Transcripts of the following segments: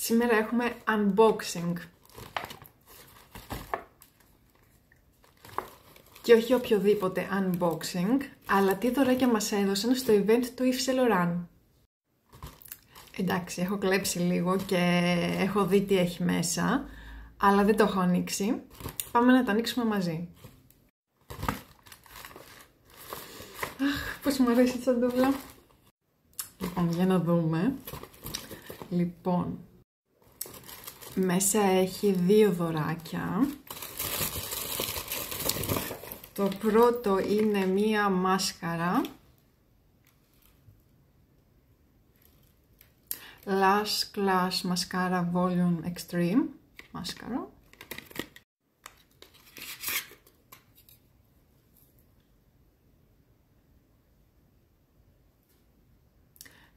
Σήμερα έχουμε unboxing. Και όχι οποιοδήποτε unboxing, αλλά τι δωράκια μας έδωσαν στο event του Yves Saint Laurent. Εντάξει, έχω κλέψει λίγο και έχω δει τι έχει μέσα, αλλά δεν το έχω ανοίξει. Πάμε να το ανοίξουμε μαζί. Αχ, πώς μου αρέσει η τσαντούλα. Λοιπόν, για να δούμε. Λοιπόν, μέσα έχει δύο δωράκια. Το πρώτο είναι μία μάσκαρα. Lash Clash Mascara Volume Extreme μάσκαρα.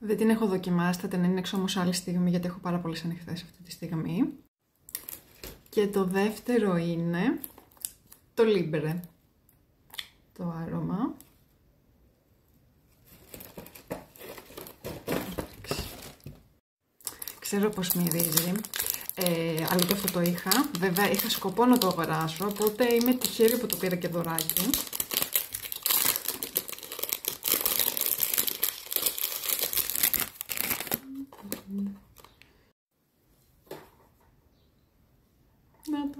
Δεν την έχω δοκιμάσει, θα την ανοίξω όμως άλλη στιγμή γιατί έχω πάρα πολλές ανοιχτές αυτή τη στιγμή. Και το δεύτερο είναι το Libre, το άρωμα. Ξέρω πως μυρίζει, αλλά και αυτό το είχα. Βέβαια είχα σκοπό να το αγοράσω, οπότε είμαι τυχερή που το πήρα και δωράκι. Να το.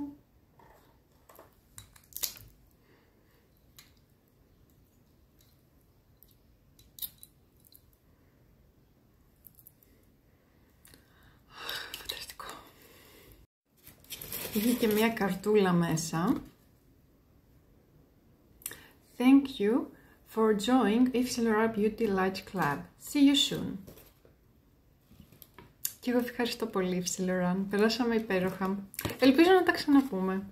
Φανταστικό. Είχε και μία καρτούλα μέσα. Thank you for joining Yves Saint Laurent Beauty Light Club. See you soon. Και εγώ ευχαριστώ πολύ, Yves Saint Laurent. Περάσαμε υπέροχα. Ελπίζω να τα ξαναπούμε.